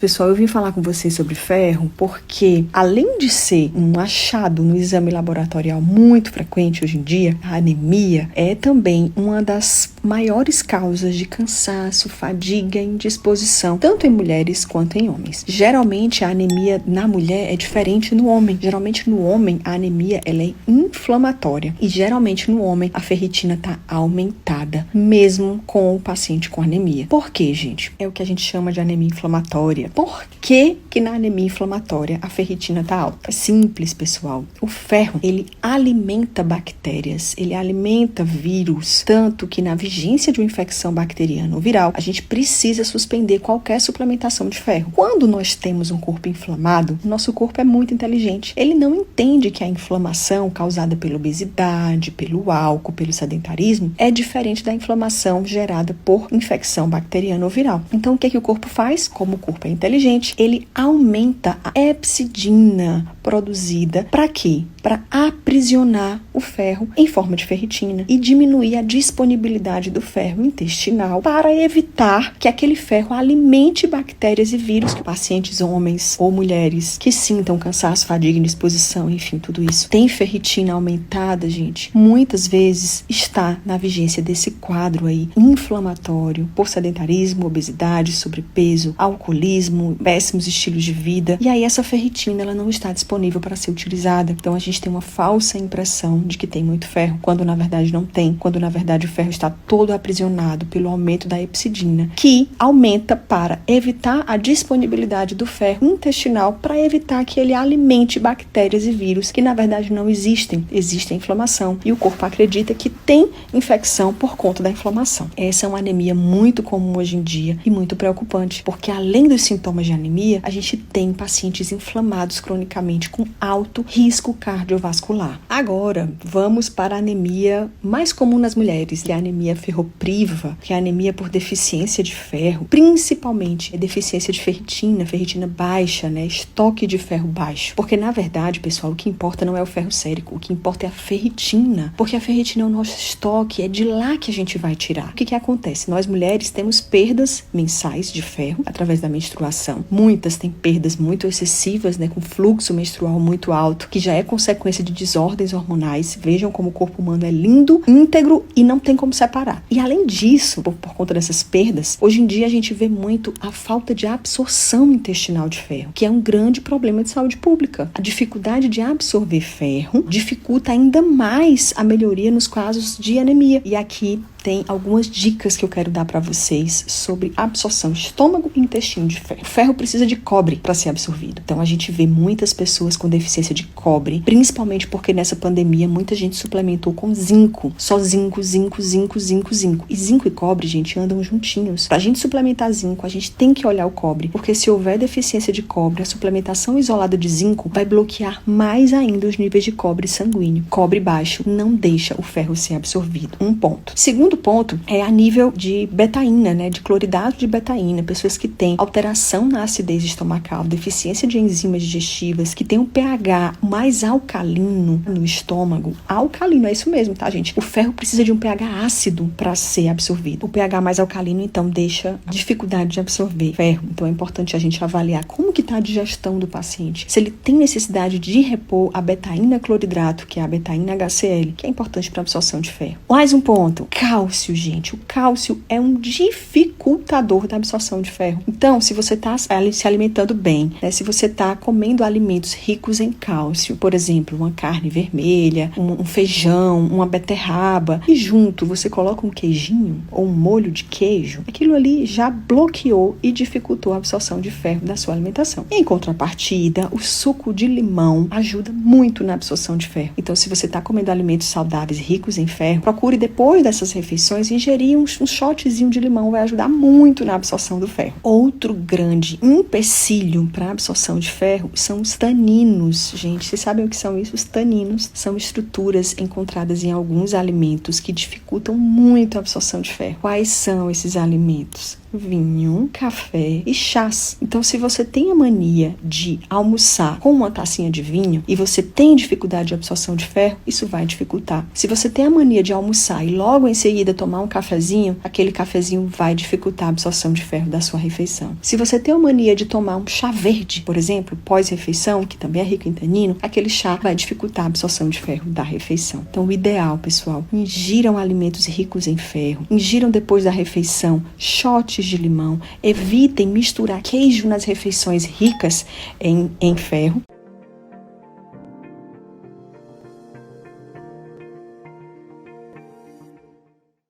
Pessoal, eu vim falar com vocês sobre ferro porque, além de ser um achado no exame laboratorial muito frequente hoje em dia, a anemia é também uma das maiores causas de cansaço, fadiga e indisposição, tanto em mulheres quanto em homens. Geralmente, a anemia na mulher é diferente no homem. Geralmente, no homem, a anemia ela é inflamatória e, geralmente, no homem, a ferritina está aumentada, mesmo com o paciente com anemia. Por quê, gente? É o que a gente chama de anemia inflamatória. Por que na anemia inflamatória a ferritina está alta? É simples, pessoal. O ferro, ele alimenta bactérias, ele alimenta vírus, tanto que na vigência de uma infecção bacteriana ou viral, a gente precisa suspender qualquer suplementação de ferro. Quando nós temos um corpo inflamado, o nosso corpo é muito inteligente. Ele não entende que a inflamação causada pela obesidade, pelo álcool, pelo sedentarismo, é diferente da inflamação gerada por infecção bacteriana ou viral. Então, o que o corpo faz? Como o corpo é inteligente, ele aumenta a epsidina produzida para quê? Para aprisionar o ferro em forma de ferritina e diminuir a disponibilidade do ferro intestinal para evitar que aquele ferro alimente bactérias e vírus que pacientes homens ou mulheres que sintam cansaço, fadiga, indisposição, enfim, tudo isso. Tem ferritina aumentada, gente, muitas vezes está na vigência desse quadro aí inflamatório por sedentarismo, obesidade, sobrepeso, alcoolismo, péssimos estilos de vida. E aí essa ferritina ela não está disponível para ser utilizada. Então a gente tem uma falsa impressão de que tem muito ferro, quando na verdade não tem, quando na verdade o ferro está todo aprisionado pelo aumento da epsidina, que aumenta para evitar a disponibilidade do ferro intestinal, para evitar que ele alimente bactérias e vírus que na verdade não existem. Existe a inflamação e o corpo acredita que tem infecção por conta da inflamação. Essa é uma anemia muito comum hoje em dia e muito preocupante, porque além dos sintomas de anemia, a gente tem pacientes inflamados cronicamente com alto risco cardiovascular. Agora, vamos para a anemia mais comum nas mulheres, que é a anemia ferropriva, que é a anemia por deficiência de ferro, principalmente deficiência de ferritina baixa, estoque de ferro baixo. Porque, na verdade, pessoal, o que importa não é o ferro sérico, o que importa é a ferritina, porque a ferritina é o nosso estoque, é de lá que a gente vai tirar. O que acontece? Nós mulheres temos perdas mensais de ferro através da menstruação. Muitas têm perdas muito excessivas, com fluxo menstrual muito alto, que já é consequência de desordens hormonais. Vejam como o corpo humano é lindo, íntegro e não tem como separar. E além disso, por conta dessas perdas, hoje em dia a gente vê muito a falta de absorção intestinal de ferro, que é um grande problema de saúde pública. A dificuldade de absorver ferro dificulta ainda mais a melhoria nos casos de anemia. E aqui tem algumas dicas que eu quero dar para vocês sobre absorção, estômago e intestino de ferro. O ferro precisa de cobre para ser absorvido. Então a gente vê muitas pessoas com deficiência de cobre, principalmente porque nessa pandemia muita gente suplementou com zinco. Só zinco. E zinco e cobre, gente, andam juntinhos. Pra gente suplementar zinco, a gente tem que olhar o cobre, porque se houver deficiência de cobre, a suplementação isolada de zinco vai bloquear mais ainda os níveis de cobre sanguíneo. Cobre baixo não deixa o ferro ser absorvido. Um ponto. Segundo ponto é a nível de betaína, de cloridato de betaína. Pessoas que têm alteração na acidez estomacal, deficiência de enzimas digestivas, que tem um pH mais alcalino no estômago. Alcalino, é isso mesmo, tá, gente? O ferro precisa de um pH ácido para ser absorvido. O pH mais alcalino, então, deixa dificuldade de absorver ferro. Então, é importante a gente avaliar como que tá a digestão do paciente. Se ele tem necessidade de repor a betaína cloridrato, que é a betaína HCl, que é importante para absorção de ferro. Mais um ponto. Cálcio, gente. O cálcio é um dificultador da absorção de ferro. Então, se você está se alimentando bem, se você está comendo alimentos ricos em cálcio, por exemplo, uma carne vermelha, um feijão, uma beterraba, e junto você coloca um queijinho ou um molho de queijo, aquilo ali já bloqueou e dificultou a absorção de ferro da sua alimentação. Em contrapartida, o suco de limão ajuda muito na absorção de ferro. Então, se você está comendo alimentos saudáveis ricos em ferro, procure depois dessas refeições ingerir um shotzinho de limão, vai ajudar muito na absorção do ferro. Outro grande empecilho para a absorção de ferro são os taninos. Gente, vocês sabem o que são isso? Os taninos são estruturas encontradas em alguns alimentos que dificultam muito a absorção de ferro. Quais são esses alimentos? vinho, café e chás. Então, se você tem a mania de almoçar com uma tacinha de vinho e você tem dificuldade de absorção de ferro, isso vai dificultar. Se você tem a mania de almoçar e logo em seguida tomar um cafezinho, aquele cafezinho vai dificultar a absorção de ferro da sua refeição. Se você tem a mania de tomar um chá verde, por exemplo, pós-refeição, que também é rico em tanino, aquele chá vai dificultar a absorção de ferro da refeição. Então, o ideal, pessoal, ingiram alimentos ricos em ferro, ingiram depois da refeição shots de limão, evitem misturar queijo nas refeições ricas em ferro